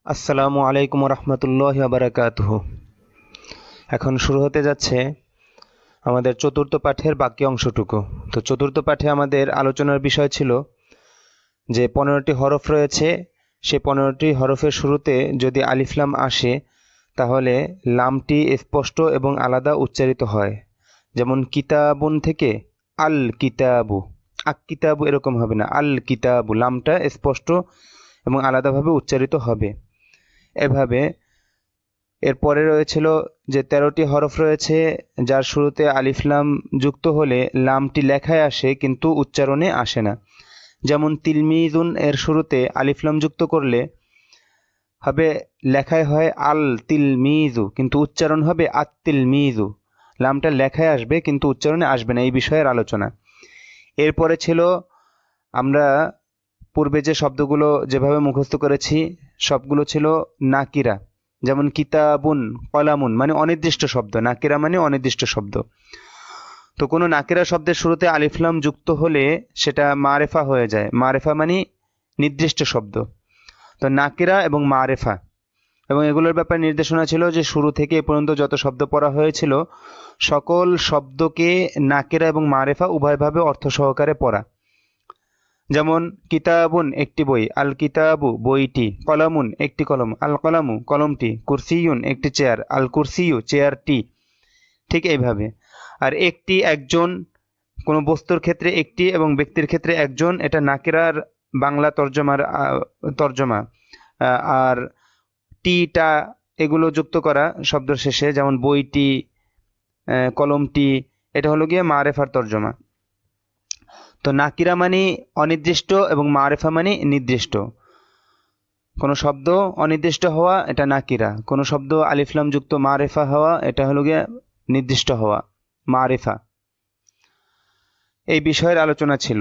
আসসালামু আলাইকুম রহমতুল্লাহ বারাকাতুহু। এখন শুরু হতে যাচ্ছে আমাদের চতুর্থ পাঠের বাকি অংশটুকু। তো চতুর্থ পাঠে আমাদের আলোচনার বিষয় ছিল যে 15টি হরফ রয়েছে, সে 15টি হরফের শুরুতে যদি আলিফ লাম আসে তাহলে লামটি স্পষ্ট এবং আলাদা উচ্চারিত হয়। যেমন কিতাবুন থেকে আল কিতাবু, আক কিতাবু এরকম হবে না, আল কিতাবু, লামটা স্পষ্ট এবং আলাদাভাবে উচ্চারিত হবে। এভাবে এরপরে রয়েছিল যে 13টি হরফ রয়েছে যার শুরুতে আলিফ লাম যুক্ত হলে লামটি লেখায় আসে কিন্তু উচ্চারণে আসে না। যেমন তিলমিজুন এর শুরুতে আলিফ লাম যুক্ত করলে হবে, লেখায় হয় আল তিলমিজু কিন্তু উচ্চারণ হবে আত তিলমিজু। লামটা লেখায় আসবে কিন্তু উচ্চারণে আসবে না, এই বিষয়ের আলোচনা। এরপরে ছিল আমরা পূর্বে যে শব্দগুলো যেভাবে মুখস্থ করেছি সবগুলো ছিল নাকিরা। যেমন কিতাবুন, কলামুন মানে অনির্দিষ্ট শব্দ, নাকিরা মানে অনির্দিষ্ট শব্দ। তো কোনো নাকিরা শব্দের শুরুতে আলিফ লাম যুক্ত হলে সেটা মারেফা হয়ে যায়। মারেফা মানে নির্দিষ্ট শব্দ। তো নাকিরা এবং মারেফা, এবং এগুলোর ব্যাপারে নির্দেশনা ছিল যে শুরু থেকে এ পর্যন্ত যত শব্দ পড়া হয়েছিল সকল শব্দকে নাকিরা এবং মারেফা উভয়ভাবে অর্থ সহকারে পড়া। যেমন কিতাবুন একটি বই, আল কিতাবু বইটি, কলামুন একটি কলম, আল কলামু কলমটি, কুরসিয়ুন একটি চেয়ার, আল কুরসিয়ু চেয়ারটি। ঠিক এইভাবে। আর একটি, একজন, কোনো বস্তুর ক্ষেত্রে একটি এবং ব্যক্তির ক্ষেত্রে একজন, এটা নাকিরার বাংলা তর্জমার তর্জমা। আর টিটা এগুলো যুক্ত করা শব্দ শেষে, যেমন বইটি, কলমটি, এটা হলো গিয়ে মারেফার তর্জমা। তো নাকিরা মানে অনির্দিষ্ট এবং মারেফা মানে নির্দিষ্ট। কোনো শব্দ অনির্দিষ্ট হওয়া এটা নাকিরা, কোনো শব্দ আলিফলাম যুক্ত মারেফা হওয়া এটা হলো গিয়ে নির্দিষ্ট হওয়া, মারেফা। এই বিষয়ের আলোচনা ছিল।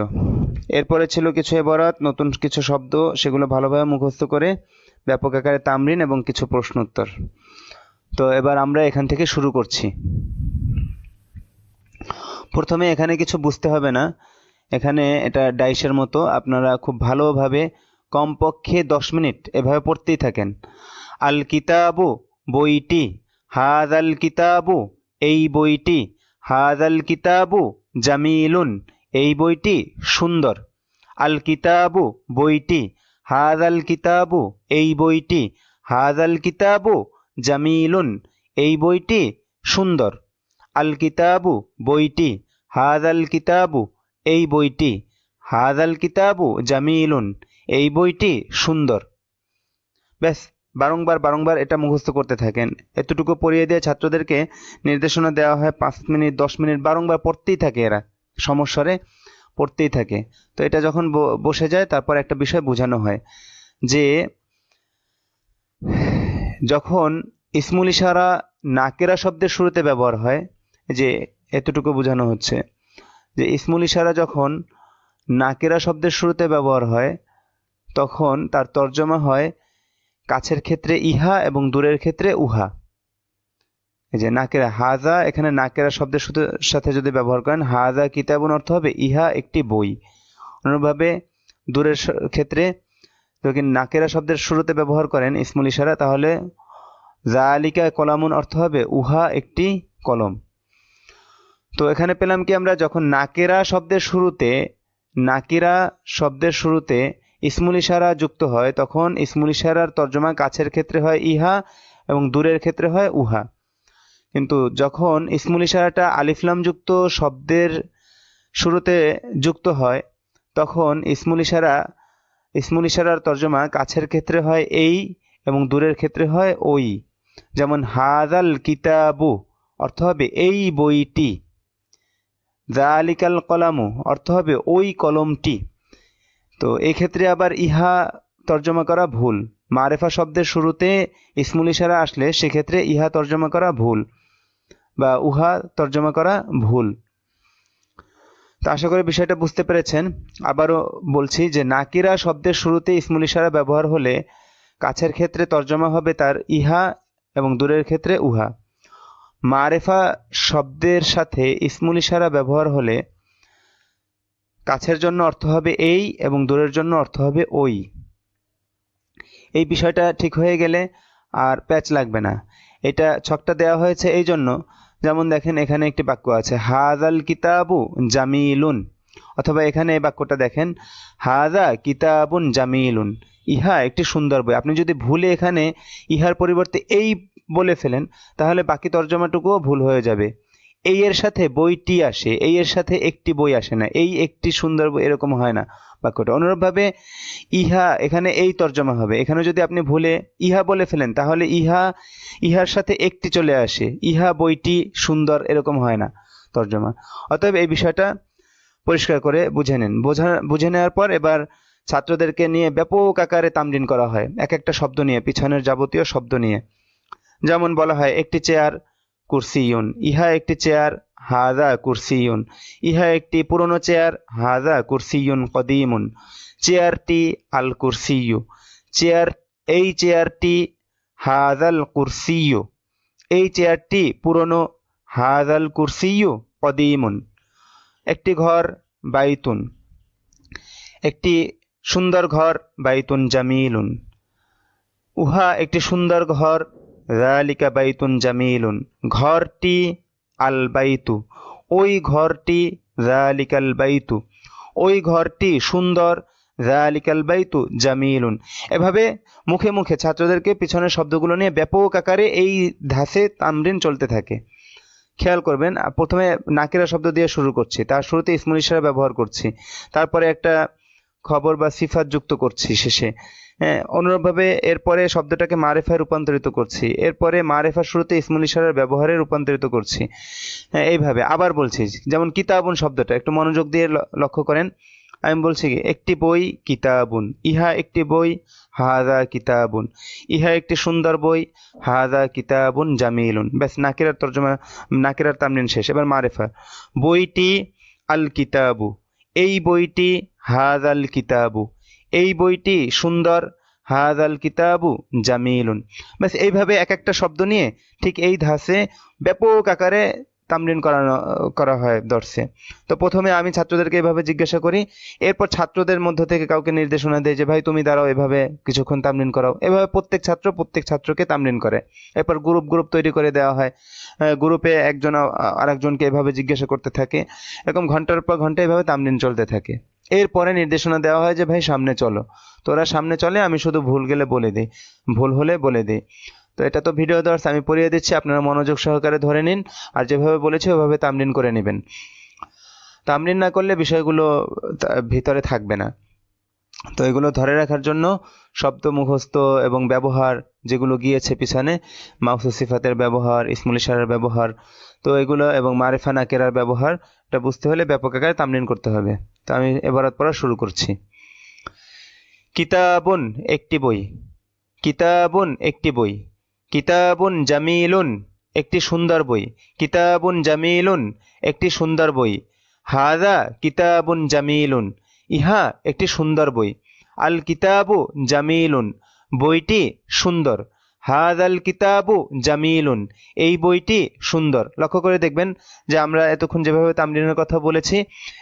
এরপরে ছিল কিছু এবারত, নতুন কিছু শব্দ, সেগুলো ভালোভাবে মুখস্থ করে ব্যাপক আকারে তামরিন এবং কিছু প্রশ্ন উত্তর। তো এবার আমরা এখান থেকে শুরু করছি। প্রথমে এখানে কিছু বুঝতে হবে না, এখানে এটা ডাইসের মতো, আপনারা খুব ভালোভাবে কমপক্ষে 10 মিনিট এভাবে পড়তেই থাকেন। আল কিতাবু বইটি, হাযাল কিতাবু এই বইটি, হাযাল কিতাবু জামিলুন এই বইটি সুন্দর, আল কিতাবু বইটি, হাযাল কিতাবু এই বইটি, হাযাল কিতাবু জামিলুন এই বইটি সুন্দর, আল কিতাবু বইটি, হাযাল কিতাবু এই বইটি, হাযাল কিতাবু জামিলুন এই বইটি সুন্দর। ব্যাস, বারংবার বারংবার এটা মুখস্থ করতে থাকেন। এতটুকু পড়িয়ে দিয়ে ছাত্রদেরকে নির্দেশনা দেওয়া হয় 5 মিনিট 10 মিনিট বারংবার পড়তেই থাকে, এরা সমস্বরে পড়তেই থাকে। তো এটা যখন বসে যায় তারপর একটা বিষয় বোঝানো হয় যে যখন ইসমুল ইশারা নাকেরা শব্দের শুরুতে ব্যবহার হয়, যে এতটুকু বোঝানো হচ্ছে যে ইসমুল ইশারা যখন নাকেরা শব্দের শুরুতে ব্যবহার হয় তখন তার তর্জমা হয় কাছের ক্ষেত্রে ইহা এবং দূরের ক্ষেত্রে উহা। এই যে নাকেরা, হাজা, এখানে নাকেরা শব্দের সাথে যদি ব্যবহার করেন হাজা কিতাবুন অর্থ হবে ইহা একটি বই। অনুরূপভাবে দূরের ক্ষেত্রে যদি নাকেরা শব্দের শুরুতে ব্যবহার করেন ইসমুল ইশারা তাহলে যালিকা কলামুন অর্থ হবে উহা একটি কলম। তো এখানে পেলাম কি আমরা, যখন নাকেরা শব্দের শুরুতে ইসমুল ইশারা যুক্ত হয় তখন ইসমুল ইশারার তর্জমা কাছের ক্ষেত্রে হয় ইহা এবং দূরের ক্ষেত্রে হয় উহা। কিন্তু যখন ইসমুল ইশারাটা আলিফলাম যুক্ত শব্দের শুরুতে যুক্ত হয় তখন ইসমুল ইশারার তর্জমা কাছের ক্ষেত্রে হয় এই এবং দূরের ক্ষেত্রে হয় ওই। যেমন হাযাল কিতাবু অর্থ হবে এই বইটি, যালিকাল কলামু অর্থ হবে ওই কলমটি। তো এই ক্ষেত্রে আবার ইহা তর্জমা করা ভুল। মারেফা শব্দের শুরুতে ইসমুল ইশারা আসলে সেক্ষেত্রে ইহা তর্জমা করা ভুল বা উহা তর্জমা করা ভুল। তো আশা করি বিষয়টা বুঝতে পেরেছেন। আবারও বলছি যে নাকিরা শব্দের শুরুতে ইসমুল ইশারা ব্যবহার হলে কাছের ক্ষেত্রে তর্জমা হবে তার ইহা এবং দূরের ক্ষেত্রে উহা। মারেফা শব্দের সাথে ইসমুল ইশারা ব্যবহার হলে কাছের জন্য অর্থ হবে এই এবং দূরের জন্য অর্থ হবে ওই। এই বিষয়টা ঠিক হয়ে গেলে আর প্যাচ লাগবে না। এটা ছকটা দেওয়া হয়েছে এই জন্য, যেমন দেখেন এখানে একটি বাক্য আছে হাযাল কিতাবু জামিলুন, অথবা এখানে এই বাক্যটা দেখেন হাযা কিতাবুন জামিলুন, ইহা একটি সুন্দর বই। আপনি যদি ভুলে এখানে ইহার পরিবর্তে এই বলে ফেলেন তাহলে বাকি তর্জমাটুকুও ভুল হয়ে যাবে। এই এর সাথে বইটি আসে, এই এর সাথে একটি বই আসে না, এই একটি সুন্দর বই এরকম হয় না বাক্যটা। অনুরূপভাবে ইহা এখানে এই তর্জমা হবে। এখানে যদি আপনি ভুলে ইহা বলে ফেলেন তাহলে ইহার সাথে একটি চলে আসে, ইহা বইটি সুন্দর এরকম হয় না তর্জমা। অতএব এই বিষয়টা পরিষ্কার করে বুঝে নেওয়ার পর এবার ছাত্রদেরকে নিয়ে ব্যাপক আকারে তামরিন করা হয়, এক একটা শব্দ নিয়ে, পিছনের যাবতীয় শব্দ নিয়ে। যেমন বলা হয় একটি চেয়ার কুরসিয়ুন, ইহা একটি চেয়ার হাযা কুরসিয়ুন, ইহা একটি পুরনো চেয়ার হাযা কুরসিয়ুন কদীমুন, চেয়ারটি আল কুরসিয়ু, এই চেয়ারটি হাযাল কুরসিয়ু, এই চেয়ারটি পুরনো হাযাল কুরসিয়ু কদীমুন। একটি ঘর বাইতুন, একটি সুন্দর ঘর বাইতুন জামিলুন, উহা একটি সুন্দর ঘর যালিকা বাইতুন জামিলুন, ঘরটি আল বাইতু, ওই ঘরটি যালিকাল বাইতু, ওই ঘরটি সুন্দর যালিকাল বাইতু জামিলুন। এভাবে মুখে মুখে ছাত্রদেরকে পিছনের শব্দগুলো নিয়ে ব্যাপক আকারে এই ধাঁচে তামরিন চলতে থাকে। খেয়াল করবেন, প্রথমে নাকিরা শব্দ দিয়ে শুরু করছি, তার শুরুতে ইসমুল ইশারা ব্যবহার করছি, তারপরে একটা খবর বা সিফাত যুক্ত করছি শেষে। অনুরূপভাবে এরপরে শব্দটাকে মারেফায় রূপান্তরিত করছি, এরপরে মারেফার শুরুতে ইসমুল ইশারার ব্যবহারে রূপান্তরিত করছি। এইভাবে আবার বলছি, যেমন কিতাবুন শব্দটা একটু মনোযোগ দিয়ে লক্ষ্য করেন। আমি বলছি কি একটি বই কিতাবুন, ইহা একটি বই হাযা কিতাবুন, ইহা একটি সুন্দর বই হাযা কিতাবুন জামিলুন। ব্যাস নাকিরার তর্জমা, নাকিরার তামরিন শেষ। এবার মারেফা, বইটি আল কিতাবু, এই বইটি হাযাল কিতাবু, এই বইটি সুন্দর হাযাল কিতাবু জামিলুন। ব্যাস এইভাবে এক একটা শব্দ নিয়ে ঠিক এই ধাঁচে ব্যাপক আকারে তামরিন করা হয় দর্সে। তো প্রথমে আমি ছাত্রদেরকে এভাবে জিজ্ঞাসা করি, এরপর ছাত্রদের মধ্য থেকে কাউকে নির্দেশনা দেয় যে ভাই তুমি দাঁড়াও, এভাবে কিছুক্ষণ তামরিন করাও। এভাবে প্রত্যেক ছাত্রকে তামরিন করে। এরপর গ্রুপ তৈরি করে দেওয়া হয়, গ্রুপে একজন আরেকজনকে এভাবে জিজ্ঞাসা করতে থাকে। এরকম ঘন্টার পর ঘন্টা এভাবে তামরিন চলতে থাকে। এরপরে নির্দেশনা দেওয়া হয় যে ভাই সামনে চলো। তো ওরা সামনে চলে, আমি শুধু ভুল গেলে বলে দিই, ভুল হলে বলে দিই। তো এটা তো ভিডিও দর্স, আমি পড়িয়ে দিচ্ছি, আপনারা মনোযোগ সহকারে ধরে নিন, আর যেভাবে বলেছি ওভাবে তামরিন করে নেবেন। তামরিন না করলে বিষয়গুলো ভিতরে থাকবে না। তো এগুলো ধরে রাখার জন্য শব্দ মুখস্থ এবং ব্যবহার যেগুলো গিয়েছে পিছনে, মাউসুস সিফাতের ব্যবহার, ইসমুল ইশারার ব্যবহার, তো এগুলো এবং মারিফা নাকিরার ব্যবহার, এটা বুঝতে হলে ব্যাপক আকারে তামরিন করতে হবে। তো আমি এবারত পড়া শুরু করছি। কিতাবুন একটি বই, কিতাবুন একটি বই, কিতাবুন জামিলুন একটি সুন্দর বই, কিতাবুন জামিলুন একটি সুন্দর বই, হাযা কিতাবুন জামিলুন, ইহা একটি সুন্দর বই, আল কিতাবু জামিলুন বইটি সুন্দর, হাযাল কিতাবু জামিলুন এই বইটি সুন্দর। লক্ষ্য করে দেখবেন যে আমরা এতক্ষণ যেভাবে তামরিনের কথা বলেছি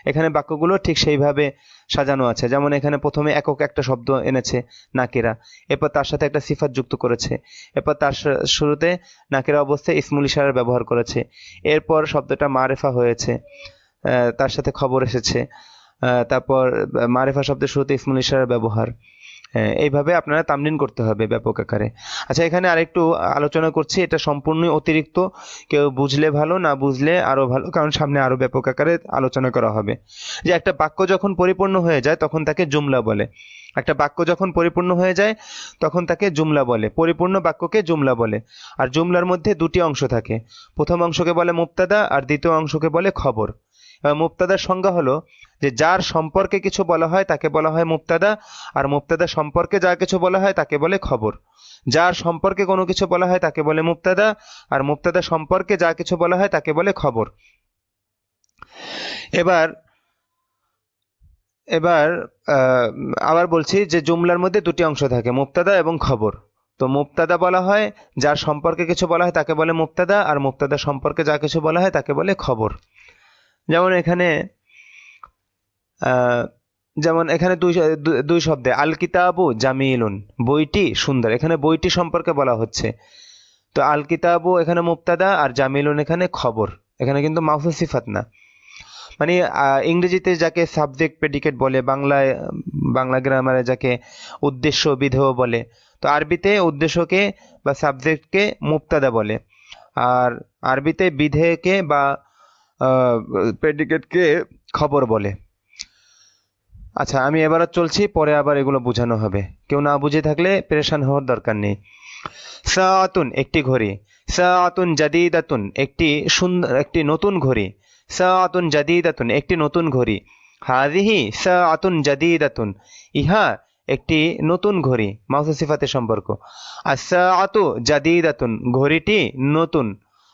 এখানে বাক্যগুলো ঠিক সেইভাবে সাজানো আছে। যেমন এখানে প্রথমে একক একটা শব্দ এনেছে নাকিরা, এরপর তার সাথে একটা সিফাত যুক্ত করেছে, এরপর তার শুরুতে নাকিরা অবস্থায় ইসমুল ইশারার ব্যবহার করেছে, এরপর শব্দটা মারেফা হয়েছে, তার সাথে খবর এসেছে, তারপর মারেফা শব্দের শুরুতে ইসমুল ইশারার ব্যবহার। এইভাবে আপনারা তামরিন করতে হবে ব্যাপক আকারে। আচ্ছা, এখানে আরেকটু আলোচনা করছি, এটা সম্পূর্ণই অতিরিক্ত, কেউ বুঝলে ভালো, না বুঝলে আরো ভালো, কারণ সামনে আরো ব্যাপক আকারে আলোচনা করা হবে। যে একটা বাক্য যখন পরিপূর্ণ হয়ে যায় তখন তাকে জুমলা বলে। একটা বাক্য যখন পরিপূর্ণ হয়ে যায় তখন তাকে জুমলা বলে, পরিপূর্ণ বাক্যকে জুমলা বলে। আর জুমলার মধ্যে দুটি অংশ থাকে, প্রথম অংশকে বলে মুবতাদা আর দ্বিতীয় অংশকে বলে খবর। মুবতাদার সংজ্ঞা হলো যে যার সম্পর্কে কিছু বলা হয় তাকে বলা হয় মুবতাদা, আর মুবতাদা সম্পর্কে যা কিছু বলা হয় তাকে বলে খবর। যার সম্পর্কে কোনো কিছু বলা হয় তাকে বলে মুবতাদা, আর মুবতাদা সম্পর্কে যা কিছু বলা হয় তাকে বলে খবর। এবার আবার বলছি যে জুমলার মধ্যে দুটি অংশ থাকে, মুবতাদা এবং খবর। তো মুবতাদা বলা হয় যার সম্পর্কে কিছু বলা হয় তাকে বলে মুবতাদা, আর মুবতাদা সম্পর্কে যা কিছু বলা হয় তাকে বলে খবর। যেমন এখানে যেমন এখানে দুই শব্দে আল কিতাবু জামিলুন, বইটি সুন্দর, এখানে বইটি সম্পর্কে বলা হচ্ছে। তো আল কিতাবু এখানে মুবতাদা আর জামিলুন এখানে খবর, এখানে কিন্তু মাউসুফ সিফাত না। মানে ইংরেজিতে যাকে সাবজেক্ট প্রেডিকেট বলে, বাংলা গ্রামারে যাকে উদ্দেশ্য বিধেয় বলে, তো আরবিতে উদ্দেশ্যকে বা সাবজেক্টকে মুবতাদা বলে, আর আরবিতে বিধেয়কে বা প্রেডিকেটকে খবর বলে। আচ্ছা, আমি এবারও চলছি, পরে আবার এগুলো বোঝানো হবে, কেউ না বুঝে থাকলে পেরেশান হওয়ার দরকার নেই। সাআতুন একটি ঘড়ি, সাআতুন জাদিদাতুন একটি নতুন ঘড়ি, সাআতুন জাদিদাতুন একটি নতুন ঘড়ি, হাযিহি সাআতুন জাদিদাতুন ইহা একটি নতুন ঘড়ি, মাউসুফ সিফাতের সম্পর্ক। আস-সাআতু জাদিদাতুন ঘড়িটি নতুন,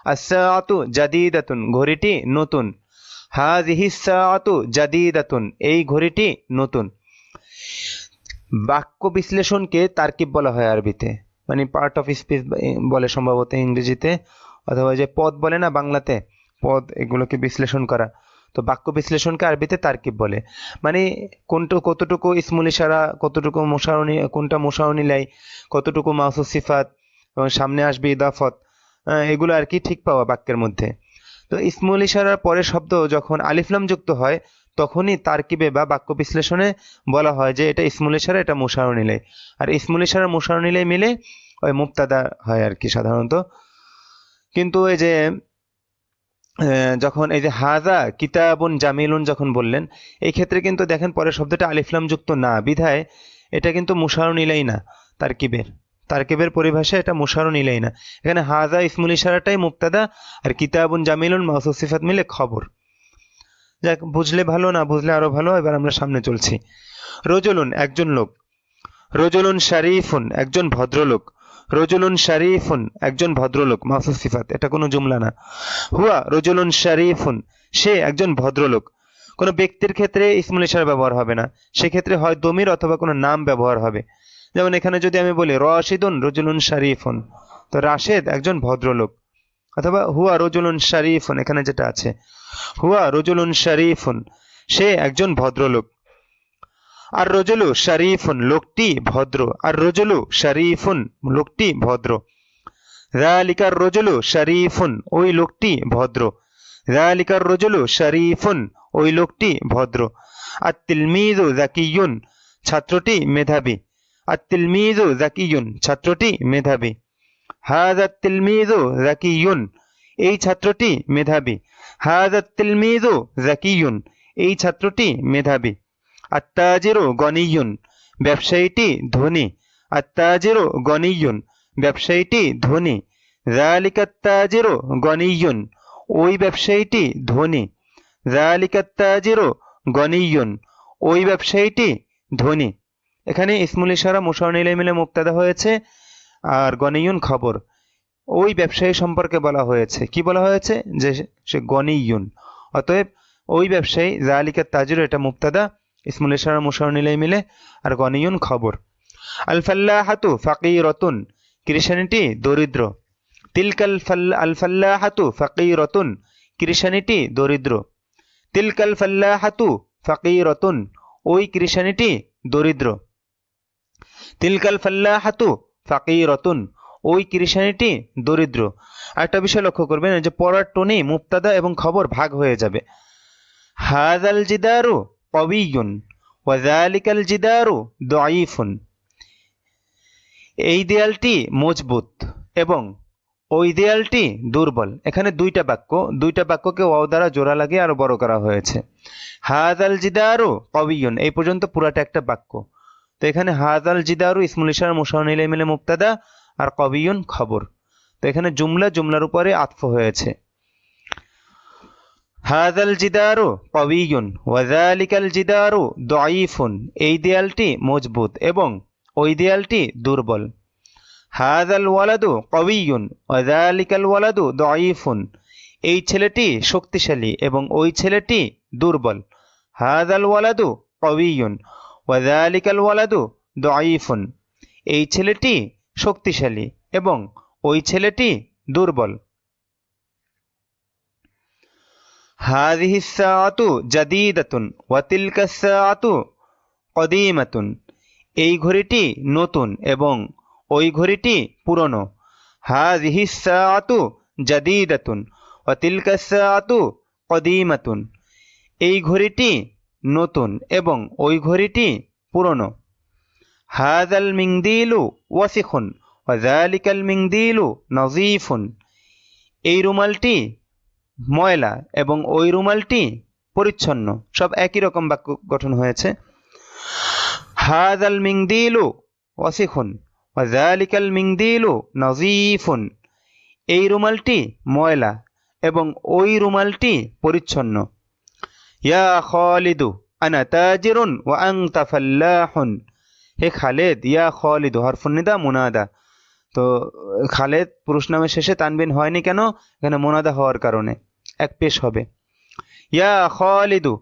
আস-সাআতু জাদিদাতুন ঘড়িটি নতুন, হাযিহি সাআতু জাদিদাতুন এই ঘড়িটি নতুন। বাক্য বিশ্লেষণকে তারকিব বলা হয় আরবিতে, মানে পার্ট অফ স্পিচ বলে সম্ভবত ইংরেজিতে, অথবা যে পদ বলে না বাংলাতে, পদ, এগুলোকে বিশ্লেষণ করা। তো বাক্য বিশ্লেষণকে আরবিতে তারকিব বলে, মানে কতটুকু ইসমুল ইশারা, কতটুকু মুশারনি, কোনটা মুশারনিলাই, কতটুকু মাউসুফ সিফাত এবং সামনে আসবে ইদাফত, এগুলো আর কি ঠিক পাওয়া বাক্যের মধ্যে। তো ইসমুল ইশারার পরে শব্দ যখন আলিফলাম যুক্ত হয় তখনই তারকিবে বা বাক্য বিশ্লেষণে বলা হয় যে এটা ইসমুল ইশারা, এটা মুশারনিলাই, আর ইসমুল ইশারা মুশারনিলাই মিলে ওই মুবতাদা হয় আর কি সাধারণত। কিন্তু এই যে যখন এই যে হাজা কিতাবুন জামিলুন যখন বললেন, এই ক্ষেত্রে কিন্তু দেখেন পরের শব্দটা আলিফলাম যুক্ত না, বিধায় এটা কিন্তু মুশারনিলাই না, তারকিবের পরিভাষায় এটা মুশারনিলাই না। এখানে হাজা ইসমুল ইশারাটাই মুবতাদা, আর কিতাবুন জামিলুন মাউসুফ সিফাত মিলে খবর। যাক, বুঝলে ভালো, না বুঝলে আরো ভালো। এবার আমরা সামনে চলছি। রজুলুন একজন লোক, রজুলুন শারিফুন একজন ভদ্রলোক, রজুলুন শারিফুন একজন ভদ্রলোক মাউসুফ সিফাত, এটা কোনো জুমলা না। হুয়া রজুলুন শারিফুন সে একজন ভদ্রলোক, কোনো ব্যক্তির ক্ষেত্রে ইসমুল ইশারা ব্যবহার হবে না, সেক্ষেত্রে হয় দমির অথবা কোনো নাম ব্যবহার হবে। যেমন এখানে যদি আমি বলি রাশিদুন রজুলুন শারিফুন, তো রাশেদ একজন ভদ্রলোক, অথবা হুয়া রজুলুন শারিফুন, এখানে যেটা আছে হুয়া রজুলুন শারিফুন সে একজন ভদ্রলোক। আর রজুলু শারিফুন লোকটি ভদ্র, আর রজুলু শারিফুন লোকটি ভদ্র। যালিকার রজুলু শারিফুন ওই লোকটি ভদ্র, যালিকার রজুলু শারিফুন ওই লোকটি ভদ্র। আত-তিলমিযু যাকিয়ুন ছাত্রটি মেধাবী, আত-তিলমিযু যাকিয়ুন ছাত্রটি মেধাবী। হাযাত তিলমিযু যাকিয়ুন এই ছাত্রটি মেধাবী, হাযাত তিলমিযু যাকিয়ুন এই ছাত্রটি মেধাবী। আত-তাজিরু গনিয়ুন ব্যবসায়ীটি ধনী, আত-তাজিরু গনিয়ুন ব্যবসায়ীটি ধনী। যালিকাত তাজিরু গনিয়ুন ওই ব্যবসায়ীটি ধনী, যালিকাত তাজিরু গনিয়ুন ওই ব্যবসায়ীটি ধনী। এখানে ইসমুল ইশারা মুশারনিলাই মিলে মুবতাদা হয়েছে, আর গনিয়ুন খবর। ওই ব্যবসায়ী সম্পর্কে বলা হয়েছে, কি বলা হয়েছে, যে সে গনিয়ুন, অতএব ওই ব্যবসায়ী। যালিকাত তাজিরু এটা মুবতাদা, ইসমুল ইশারা মুশারনিলাই মিলে, আর গনিয়ুন খবর। আল ফাল্লাহাতু ফাকিরাতুন কৃষাণীটি দরিদ্র, আল ফাল্লাহাতু ফাকিরাতুন কৃষাণীটি দরিদ্র, তিলকাল ফাল্লাহাতু ফাকিরাতুন ওই কৃষাণীটি দরিদ্র, তিলকাল ফাল্লাহাতু ফাকিরাতুন ওই কৃষাণীটি দরিদ্র। একটা বিষয় লক্ষ্য করবেন, যে পড়ার টোনে মুবতাদা এবং খবর ভাগ হয়ে যাবে। হাযাল জিদারু কওয়িয়ুন ওয়া যালিকাল জিদারু দাঈফুন এই দেয়ালটি মজবুত এবং ওই দেয়ালটি দুর্বল। এখানে দুইটা বাক্যকে ওয়াও দ্বারা জোড়া লাগিয়ে আরো বড় করা হয়েছে। হাযাল জিদারু কওয়িয়ুন এই পর্যন্ত পুরাটা একটা বাক্য। তো এখানে হাযাল জিদারু ইসমুল ইশারা মুশারনিলাই মিলে মুবতাদা, আর কওয়িয়ুন খবর। তো এখানে জুমলার উপরে আতফ হয়েছে। হাযাল জিদারু কওয়িয়ুন ওয়া যালিকাল জিদারু দাঈফুন এই দেয়ালটি মজবুত এবং ওই দেয়ালটি দুর্বল। হাযাল ওয়ালাদু কওয়িয়ুন ওয়া যালিকাল ওয়ালাদু দাঈফুন এই ছেলেটি শক্তিশালী এবং ওই ছেলেটি দুর্বল। হাযাল ওয়ালাদু কওয়িয়ুন ওয়া যালিকাল ওয়ালাদু দাঈফুন এই ছেলেটি শক্তিশালী এবং ওই ছেলেটি দুর্বল। হাযিহিস সাআতু জাদীদাতুন ওয়া তিলকাস সাআতু কদিমাতুন, এই ঘড়িটি নতুন এবং ওই ঘড়িটি পুরনো। হাযিহি সাআতু জাদীদাতুন ওয়া তিলকা সাআতু কদিমাতুন, এই ঘড়িটি নতুন এবং ওই ঘড়িটি পুরনো। হাযাল মিনদিলু ওয়াসিখুন ওয়া যালিকাল মিনদিলু নযীফুন, এই রুমালটি ময়লা এবং ওই রুমালটি পরিচ্ছন্ন। সব একই রকম বাক্য গঠন হয়েছে। হাযাল মিনদিলু ওয়াসিখুন ওয়া যালিকাল মিনদিলু নযীফুন, এই রুমালটি ময়লা এবং ওই রুমালটি পরিচ্ছন্ন। ইয়া খালিদু আনা তাজিরুন ওয়া আনতা ফাল্লাহুন, হে খালেদ, ইয়া খালিদু হরফুন নিদা মুনাদা। তো খালেদ পুরুষ নামের শেষে তানবিন হয়নি কেন? এখানে মুনাদা হওয়ার কারণে এক পেশ হবে। ইয়া খালিদু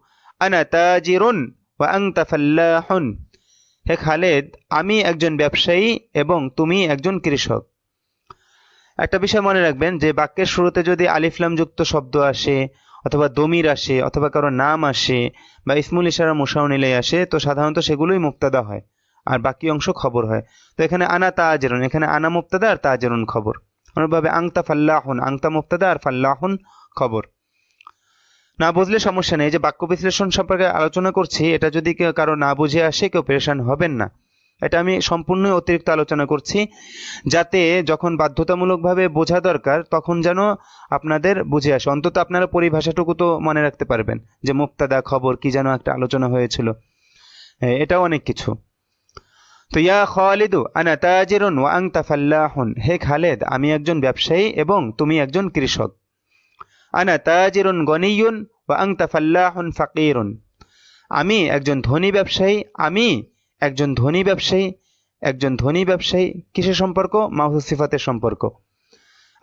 আনা তাজিরুন ওয়া আনতা ফাল্লাহুন, হে খালেদ, আমি একজন ব্যবসায়ী এবং তুমি একজন কৃষক। একটা বিষয় মনে রাখবেন যে বাক্যের শুরুতে যদি আলিফ লাম যুক্ত শব্দ আসে অথবা দমির আসে অথবা কারো নাম আসে বা ইসমুল ইশারা মুসাউন ইলাই আসে, তো সাধারণত সেগুলোই মুক্তাদা হয় আর বাকি অংশ খবর হয়। তো এখানে আনা তাজিরুন, এখানে আনা মুক্তাদা আর তাজিরুন খবর। অনুরূপভাবে আংতা ফাল্লাহুন, আংতা মুক্তাদা আর ফাল্লাহুন খবর। না বুঝলে সমস্যা নেই, যে বাক্য বিশ্লেষণ সম্পর্কে আলোচনা করছি, এটা যদি কেউ কারো না বুঝে আসে কেউ পেরেশান হবেন না। এটা আমি সম্পূর্ণ অতিরিক্ত আলোচনা করছি যাতে যখন বাধ্যতামূলকভাবে বোঝা দরকার তখন যেন আপনাদের বুঝে আসে। অন্তত আপনারা পরিভাষাটুকু তো মনে রাখতে পারবেন যে মুক্তাদা খবর কি যেন একটা আলোচনা হয়েছিল, এটাও অনেক কিছু। তো ইয়া খালিদু আনা তাজিরুন ওয়া আনতা ফাল্লাহুন, হে খালেদ, আমি একজন ব্যবসায়ী এবং তুমি একজন কৃষক। আনা তাজিরুন গনিয়ুন ওয়া আনতা ফাল্লাহুন ফাকিরুন, আমি একজন ধনী ব্যবসায়ী, আমি একজন ধনী ব্যবসায়ী, একজন ধনী ব্যবসায়ী কিসের সম্পর্ক? মাউসুফ সিফাতের সম্পর্ক।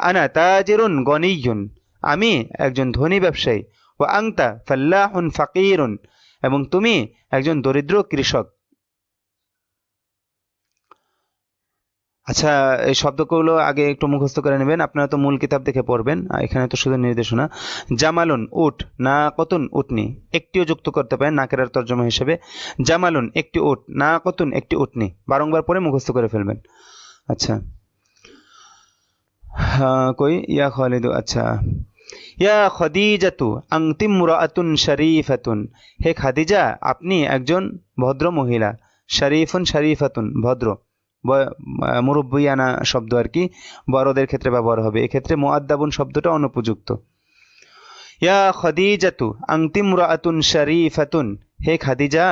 আনা তাজিরুন গনিয়ুন, আমি একজন ধনী ব্যবসায়ী। ওয়া আনতা ফাল্লাহুন ফাকিরুন, এবং তুমি একজন দরিদ্র কৃষক। আচ্ছা, এই শব্দগুলো আগে একটু মুখস্থ করে নেবেন, আপনারা তো মূল কিতাব দেখে পড়বেন, এখানে তো শুধু নির্দেশনা। জামালুন উট, না কতুন উটনি, একটিও যুক্ত করতে পারেন নাকেরার তর্জমা হিসেবে। জামালুন একটি উট, না কতুন একটি উটনি, বারংবার পরে মুখস্থ করে ফেলবেন। আচ্ছা, কই ইয়া খালিদু, আচ্ছা, ইয়া খাদিজাতু আনতি মুরাআতুন শরীফাতুন, হে খাদিজা, আপনি একজন ভদ্র মহিলা। শরীফুন শরীফাতুন ভদ্র, মুরব্বিয়ানা শব্দ আর কি, বড়দের ক্ষেত্রে ব্যবহার হবে। এক্ষেত্রে মুআদ্দাবুন শব্দটা অনুপযুক্ত। ইয়া খাদিজাতু আনতি মুরাআতুন শরীফাতুন, হে খাদিজা,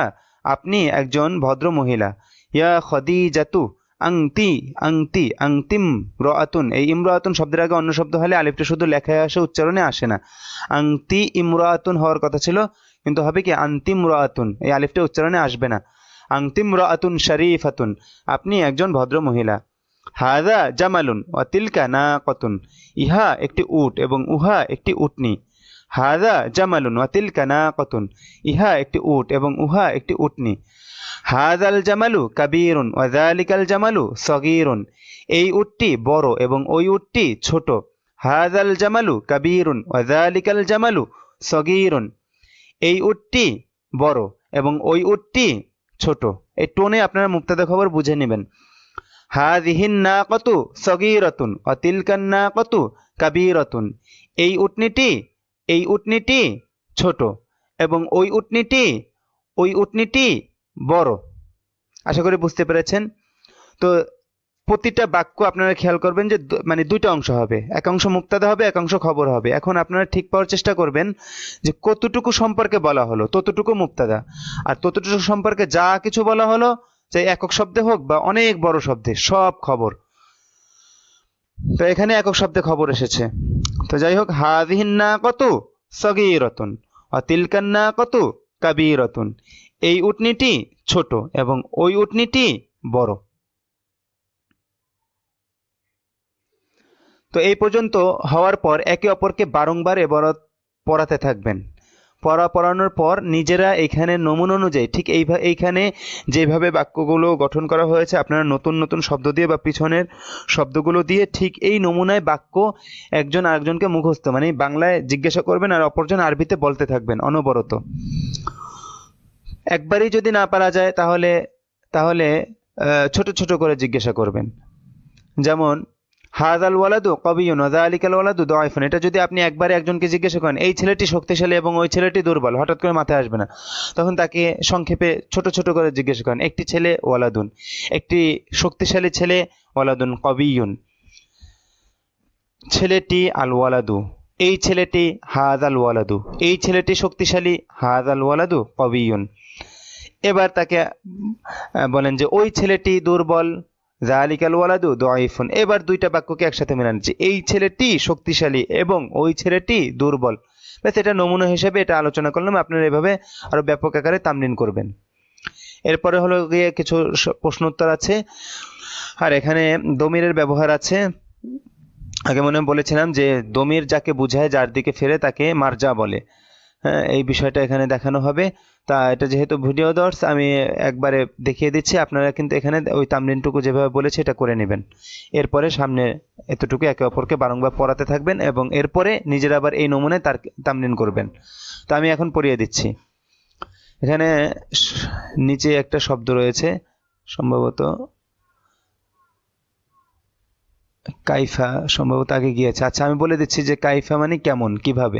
আপনি একজন ভদ্র মহিলা। ইয়া খাদিজাতু আংতি আংতি আংতিম রাআতুন, এই ইমরাআতুন শব্দের আগে অন্য শব্দ হলে আলিফটা শুধু লেখায় আসে, উচ্চারণে আসে না। আংতি ইমরাআতুন হওয়ার কথা ছিল, কিন্তু হবে কি আন্তিম রাআতুন, এই আলিফটা উচ্চারণে আসবে না। আংতিম রাআতুন শরীফাতুন, আপনি একজন ভদ্র মহিলা। হাযা জামালুন ওয়া তিলকা নাকাতুন, ইহা একটি উট এবং উহা একটি উটনি। হাযা জামালুন ওয়া তিলকা নাকাতুন, ইহা একটি উট এবং উহা একটি উটনি। হাযাল জামালু কাবীরুন ওয়া যালিকাল জামালু সগীরুন, এই উটটি বড় এবং ওই উটটি ছোট। হাযাল জামালু কাবীরুন ওয়া যালিকাল জামালু সগীরুন, এই উটটি বড় এবং ওই উটটি ছোট। এই টোনে আপনারা মুক্তাদা খবর বুঝে নেবেন। হাযিহিন নাকাতু সগীরাতুন ওয়া তিলকান নাকাতু কাবীরাতুন, এই উটনিটি ছোট এবং ওই উটনিটি বড়। আশা করি বুঝতে পেরেছেন। তো প্রতিটা বাক্য আপনারা খেয়াল করবেন যে মানে দুইটা অংশ হবে, এক অংশ মুক্তাদা হবে, এক অংশ খবর হবে। এখন আপনারা ঠিক পাওয়ার চেষ্টা করবেন যে কতটুকু সম্পর্কে বলা হলো ততটুকু মুক্তাদা, আর ততটুকু সম্পর্কে যা কিছু বলা হলো, চাই একক শব্দে হোক বা অনেক বড় শব্দে, সব খবর। তো এখানে একক শব্দে খবর এসেছে। তো যাই হোক, হাযিহিন নাকাতু সগীরাতুন ওয়া তিলকান নাকাতু কাবীরাতুন, এই উটনিটি ছোট এবং ওই উটনিটি বড়। তো এই পর্যন্ত হওয়ার পর একে অপরকে বারংবার এবারত পড়াতে থাকবেন। পড়ানোর পর নিজেরা এখানে নমুনা অনুযায়ী ঠিক এইখানে যেভাবে বাক্যগুলো গঠন করা হয়েছে, আপনারা নতুন নতুন শব্দ দিয়ে বা পিছনের শব্দগুলো দিয়ে ঠিক এই নমুনায় বাক্য একজন আরেকজনকে মুখস্থ, মানে বাংলায় জিজ্ঞাসা করবেন আর অপরজন আরবিতে বলতে থাকবেন অনবরত। একবারই যদি না পারা যায় তাহলে তাহলে ছোট ছোট করে জিজ্ঞাসা করবেন। যেমন হাযাল ওয়ালাদু কবিয়ুন ওয়া যালিকাল ওয়ালাদু দাঈফুন, এটা যদি আপনি একবারে একজনকে জিজ্ঞাসা করেন এই ছেলেটি শক্তিশালী এবং ওই ছেলেটি দুর্বল, হঠাৎ করে মাথায় আসবে না, তখন তাকে সংক্ষেপে ছোট ছোট করে জিজ্ঞাসা করেন। একটি ছেলে ওয়ালাদুন, একটি শক্তিশালী ছেলে ওয়ালাদুন কবিয়ুন, ছেলেটি আল ওয়ালাদু, এই ছেলেটি হাযাল ওয়ালাদু, এই ছেলেটি শক্তিশালী হাযাল ওয়ালাদু কবিয়ুন। এবার তাকে বলেন যে ওই ছেলেটি দুর্বল, যালিকাল ওয়ালাদু দাঈফুন। এবার দুইটা বাক্যকে একসাথে মেলান যে এই ছেলেটি শক্তিশালী এবং ওই ছেলেটি দুর্বল। ব্যাস, এটা নমুনা হিসেবে এটা আলোচনা করলাম, আপনারা এভাবে আরো ব্যাপক আকারে তামরিন করবেন। এরপরে হলো গিয়ে কিছু প্রশ্ন উত্তর আছে, আর এখানে দমিরের ব্যবহার আছে। আগে মনে বলেছিলাম যে দমির যাকে বুঝায়, যার দিকে ফেরে, তাকে মারজা বলে। হ্যাঁ, এই বিষয়টা এখানে দেখানো হবে। তা এটা যেহেতু ভিডিও দর্স, আমি একবারে দেখিয়ে দিচ্ছি, আপনারা কিন্তু এখানে ওই তামরিনটুকু যেভাবে বলেছে এটা করে নেবেন। এরপরে সামনে এতটুকু একে অপরকে বারংবার পড়াতে থাকবেন এবং এরপরে নিজেরা আবার এই নমুনায় তার তামরিন করবেন। তো আমি এখন পড়িয়ে দিচ্ছি। এখানে নিচে একটা শব্দ রয়েছে, সম্ভবত কাইফা, সম্ভবত আগে গিয়েছে। আচ্ছা, আমি বলে দিচ্ছি যে কাইফা মানে কেমন, কিভাবে।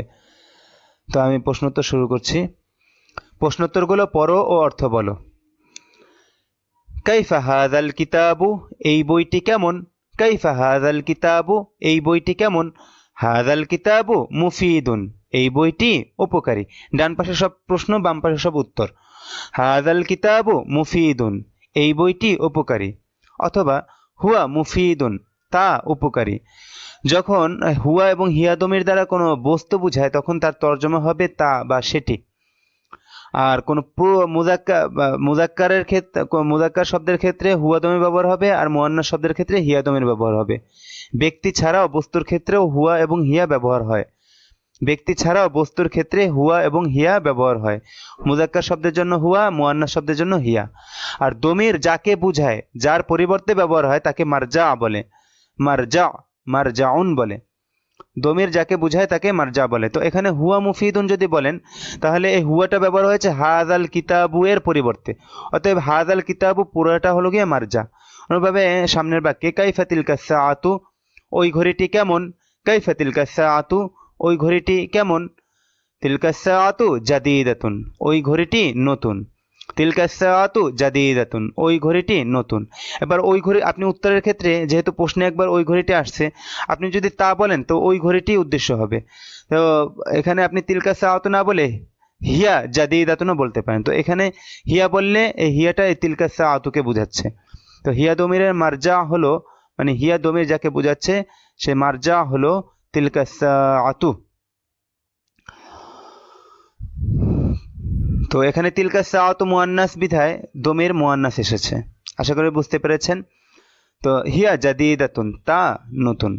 তো আমি প্রশ্নোত্তর শুরু করছি। প্রশ্নোত্তরগুলো পড়ো ও অর্থ বলো। কাইফা হাযাল কিতাবু, এই বইটি কেমন। কাইফা হাযাল কিতাবু, এই বইটি কেমন। হাযাল কিতাবু মুফিদুন, এই বইটি উপকারী। ডান পাশে সব প্রশ্ন, বাম পাশে সব উত্তর। হাযাল কিতাবু মুফিদুন, এই বইটি উপকারী। অথবা হুয়া মুফিদুন, তা উপকারী। যখন হুয়া এবং হিয়া দমির দ্বারা কোনো বস্তু বোঝায় তখন তার তর্জমা হবে তা বা সেটি। আর কোন মুজাক্কারের ক্ষেত্রে, মুজাক্কার শব্দের ক্ষেত্রে হুয়া দমির ব্যবহার হবে, আর মুয়ান্নাস শব্দের ক্ষেত্রে হিয়া দমির ব্যবহার হবে। ব্যক্তি ছাড়াও বস্তুর ক্ষেত্রেও হুয়া এবং হিয়া ব্যবহার হয়। ব্যক্তি ছাড়াও বস্তুর ক্ষেত্রে হুয়া এবং হিয়া ব্যবহার হয়। মুজাক্কার শব্দের জন্য হুয়া, মুয়ান্নাস শব্দের জন্য হিয়া। আর দমির যাকে বুঝায়, যার পরিবর্তে ব্যবহার হয়, তাকে মারজা বলে। মারজা, মারজাউন বলে। দমির যাকে বুঝায় তাকে মারজা বলে। তো এখানে হুয়া মুফিদুন যদি বলেন, তাহলে এই হুয়াটা ব্যবহার হয়েছে হাযাল কিতাবু এর পরিবর্তে। অতএব হাযাল কিতাবু পুরোটা হলো গিয়ে মারজা। অনুভাবে সামনের বাক্যে কাইফা তিলকা সাআতু, ওই ঘড়িটি কেমন। কাইফা তিলকা সাআতু, ওই ঘড়িটি কেমন। তিলকা সাআতু জাদীদাতুন, ওই ঘড়িটি নতুন। তিলকা সাআতু জাদীদাতুন, ওই ঘড়িটি নতুন। এবার ওই ঘড়ি, আপনি উত্তরের ক্ষেত্রে যেহেতু প্রশ্নে একবার ওই ঘড়িটি আসছে, আপনি যদি তা বলেন তো ওই ঘড়িটি উদ্দেশ্য হবে। তো এখানে আপনি তিলকা সাআতু না বলে হিয়া জাদীদাতুনও বলতে পারেন। তো এখানে হিয়া বললে এই হিয়াটা এই তিলকা সাআতুকে বোঝাচ্ছে। তো হিয়া দমিরের মারজা হলো, মানে হিয়া দমির যাকে বোঝাচ্ছে সে মারজা হলো তিলকা সাআতু। তো এখানে তিলকা সাআতু মুয়ান্নাস বিধায় দমির মুয়ান্নাস এসেছে। আশা করি বুঝতে পেরেছেন। তো হিয়া জাদীদাতুন, তা নতুন।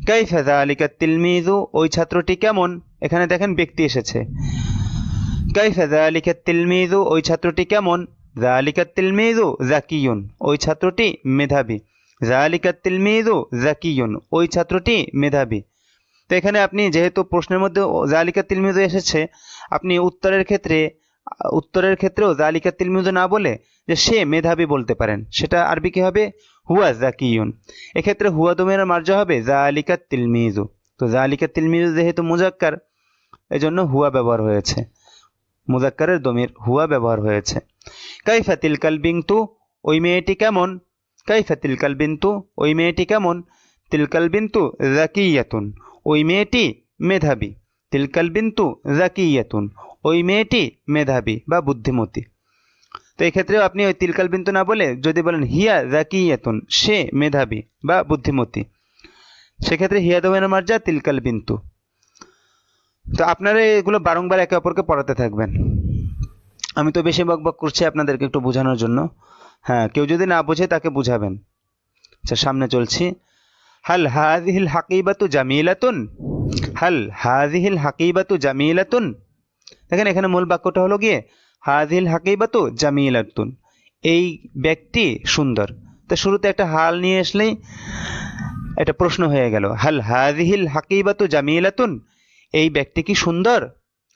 কাইফা যালিকা তিলমিযু, ওই ছাত্রটি কেমন। এখানে দেখেন ব্যক্তি এসেছে। কাইফা যালিকা তিলমিযু, ওই ছাত্রটি কেমন। যালিকা তিলমিযু যাকিয়ুন, ওই ছাত্রটি মেধাবী। যালিকা তিলমিযু যাকিয়ুন, ওই ছাত্রটি মেধাবী। তো এখানে আপনি যেহেতু প্রশ্নের মধ্যে যালিকা তিলমিযু এসেছে, আপনি উত্তরের ক্ষেত্রেও যালিকা তিলমিযু না বলে যে সে মেধাবী বলতে পারেন। সেটা আরবি কি হবে, হুয়া যাকিয়ুন। এক্ষেত্রে হুয়া দমির মারজা হবে যালিকা তিলমিযু। তো যালিকা তিলমিযু যেহেতু মুজাক্কার, এজন্য হুয়া ব্যবহার হয়েছে। মুজাক্কারের দমির হুয়া ব্যবহার হয়েছে। কাইফা তিলকাল বিনতু, ওই মেয়েটি কেমন। কাইফা তিলকাল বিনতু, ওই মেয়েটি কেমন। তিলকাল বিনতু যাকিয়াতুন, ওই মেয়েটি মেধাবী। তিলকাল বিনতু যাকিয়াতুন, ওই মেয়েটি মেধাবী বা বুদ্ধিমতী। তো এই ক্ষেত্রেও আপনি ওই তিলকাল বিনতু না বলে যদি বলেন হিয়া যাকিয়াতুন, সে মেধাবী বা বুদ্ধিমতী, সেক্ষেত্রে হিয়া দমির মারজা তিলকাল বিনতু। তো আপনারা এগুলো বারংবার একে অপরকে পড়াতে থাকবেন। আমি তো বেশি বকবক করছি আপনাদেরকে একটু বোঝানোর জন্য। হ্যাঁ, কেউ যদি না বোঝে তাকে বুঝাবেন। আচ্ছা, সামনে চলছি। হাল হাযিহিল হাকিবাতু জামিলাতুন, হাল হাযিহিল হাকিবাতু জামিলাতুন। দেখেন এখানে মূল বাক্যটা হলো গিয়ে হাযিহিল হাকিবাতু জামিলাতুন, এই ব্যক্তি সুন্দর। তো শুরুতে একটা হাল নিয়ে আসলেই এটা প্রশ্ন হয়ে গেল। হাল হাযিহিল হাকিবাতু জামিলাতুন, এই ব্যক্তি কি সুন্দর।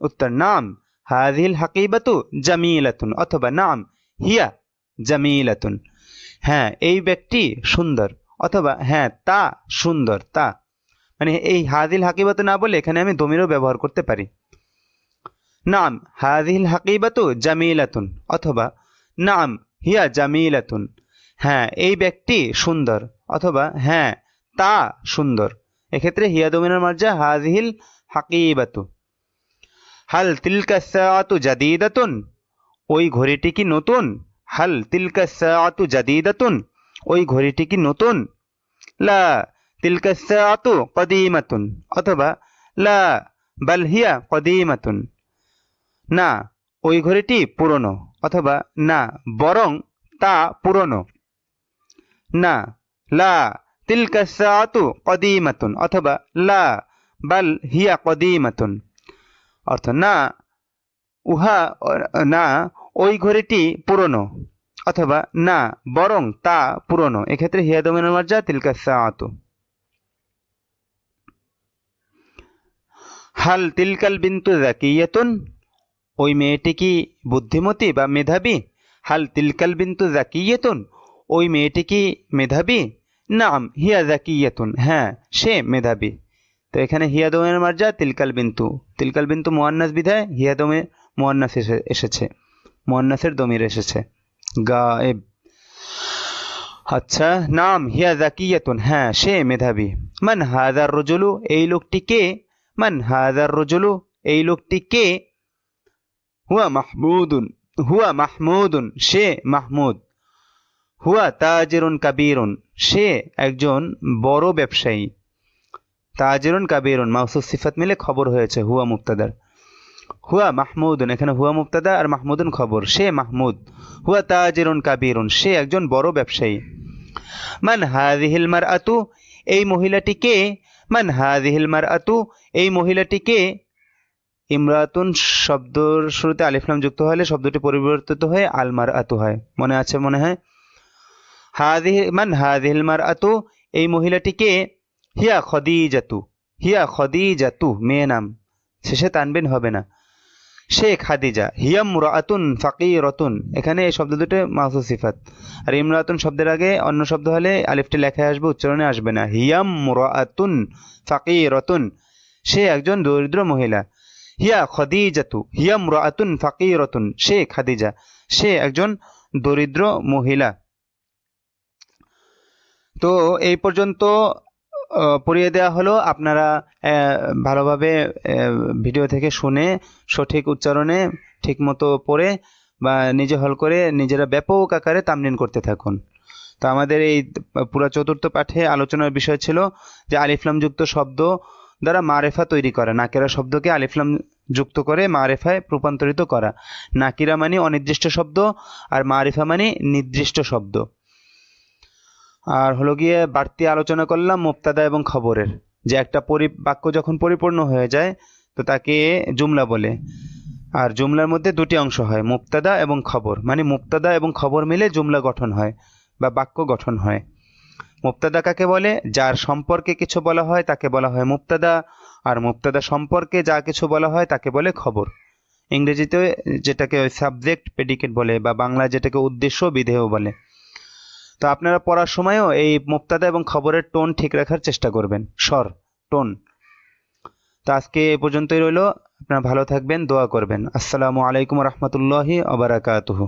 উত্তর নাম, হাযিহিল হাকিবাতু জামিলাতুন, অথবা নাম হিয়া জামিলাতুন, হ্যাঁ এই ব্যক্তি সুন্দর, অথবা হ্যাঁ তা সুন্দর, তা মানে এই হাযিল হাকিবাতু না বলে এখানে আমি দমিরও ব্যবহার করতে পারি। নাম হাযিহিল হাকিবাতু জামিলাতুন, অথবা নাম হিয়া জামিলাতুন, হ্যাঁ এই ব্যক্তি সুন্দর, অথবা হ্যাঁ তা সুন্দর। এক্ষেত্রে হিয়া দমিরের মার্জা হাযিহিল হাকিবাতু। হাল তিলকা সাআতু জাদীদাতুন, ওই ঘড়িটি কি নতুন? হাল তিলকা সাআতু জাদীদাতুন, ওই ঘড়িটি কি নতুন? লা তিলকা সাআতু কদীমাতুন, অথবা লা বাল হিয়া কদীমাতুন, না ওই ঘড়িটি পুরনো, অথবা না বরং তা পুরনো। না লা তিলকা সাআতু কদীমাতুন, অথবা লা বাল হিয়া কদীমাতুন, অর্থ না উহা না ওই ঘড়িটি পুরনো, অথবা না বরং তা পুরনো। এক্ষেত্রে হিয়া দমিরের মার্জা তিলকা সাআতু। হাল তিলকাল বিন্তু যাকিয়াতুন, ওই মেয়েটি কি বুদ্ধিমতী বা মেধাবী? হাল তিলকাল বিন্তু যাকিয়াতুন, ওই মেয়েটি কি মেধাবী? নাম হিয়া যাকিয়াতুন, হ্যাঁ সে মেধাবী। তো এখানে হিয়া দমিরের মার্জা তিলকাল বিন্তু। তিলকাল বিন্তু মুয়ান্নাস বিধায় হিয়া দমে মুয়ান্নাস এসেছে, মুয়ান্নাসের দমির এসেছে গায়েব। আচ্ছা, নাম হিয়া যাকিয়াতুন, হ্যাঁ সে মেধাবী। মান হাযার রাজুলু, এই লোকটি কে? মান হাযার রাজুলু, এই লোকটি কে? হুয়া মাহমুদুন, হুয়া মাহমুদুন, সে মাহমুদ। হুয়া তাজিরুন কাবীরুন, সে একজন বড় ব্যবসায়ী। তাজিরুন কাবীরুন মাউসুফ সিফাত মিলে খবর হয়েছে হুয়া মুবতাদার। হুয়া মাহমুদুন, এখানে হুয়া মুবতাদা আর মাহমুদুন খবর, সে মাহমুদ। হুয়া তাজিরুন কাবীরুন, সে একজন বড় ব্যবসায়ী। মান হাযিহিল মারআতু, এই মহিলাটি কে? মান হাযিহিল মারআতু, এই মহিলাটি কে? ইমরাতুন শব্দর শুরুতে আলিফ লাম যুক্ত হলে শব্দটি পরিবর্তিত হয়ে আল মারআতু হয়, মনে আছে মনে হয়। হাযিহি মান হাযিহিল মারআতু, এই মহিলাটি কে? হিয়া খদীজাতু, হিয়া খদীজাতু মেয়ে নাম, শেষে তানবিন হবে না, সে খাদিজা। হিয়া মুরাআতুন ফাকিরাতুন, এখানে এই শব্দ দুটো মাউসুফ সিফাত, আর ইমরাতুন শব্দের আগে অন্য শব্দ হলে আলিফটি লেখায় আসবে, উচ্চারণে আসবে না। হিয়া মুরাআতুন ফাকিরাতুন, সে একজন দরিদ্র মহিলা। হিয়া খদীজাতু, হিয়া মুরাআতুন ফাকিরাতুন, সে খাদিজা, সে একজন দরিদ্র মহিলা। তো এই পর্যন্ত পড়িয়ে দেওয়া হলো। আপনারা ভালোভাবে ভিডিও থেকে শুনে সঠিক উচ্চারণে ঠিকমতো পড়ে বা নিজে হল করে নিজেরা ব্যাপক আকারে তামরিন করতে থাকুন। তো আমাদের এই পুরো চতুর্থ পাঠে আলোচনার বিষয় ছিল যে আলিফলাম যুক্ত শব্দ দ্বারা মারেফা তৈরি করা, নাকিরা শব্দকে আলিফলাম যুক্ত করে মারেফায় রূপান্তরিত করা। নাকিরা মানে অনির্দিষ্ট শব্দ আর মারিফা মানে নির্দিষ্ট শব্দ। আর হলো গিয়ে বাড়তি আলোচনা করলাম মুবতাদা এবং খবরের, যে একটা বাক্য যখন পরিপূর্ণ হয়ে যায় তো তাকে জুমলা বলে। আর জুমলার মধ্যে দুটি অংশ হয়, মুবতাদা এবং খবর, মানে মুবতাদা এবং খবর মিলে জুমলা গঠন হয় বা বাক্য গঠন হয়। মুবতাদা কাকে বলে? যার সম্পর্কে কিছু বলা হয় তাকে বলা হয় মুবতাদা, আর মুবতাদা সম্পর্কে যা কিছু বলা হয় তাকে বলে খবর। ইংরেজিতে যেটাকে সাবজেক্ট প্রেডিকেট বলে, বা বাংলায় যেটাকে উদ্দেশ্য বিধেয় বলে। তো আপনারা পড়ার সময়ও এই মুবতাদা এবং খবরের টোন ঠিক রাখার চেষ্টা করবেন, স্বর, টোন। তো আজকে এ পর্যন্তই রইল। আপনারা ভালো থাকবেন, দোয়া করবেন। আসসালামু আলাইকুম রহমতুল্লাহি ওয়া বারাকাতুহু।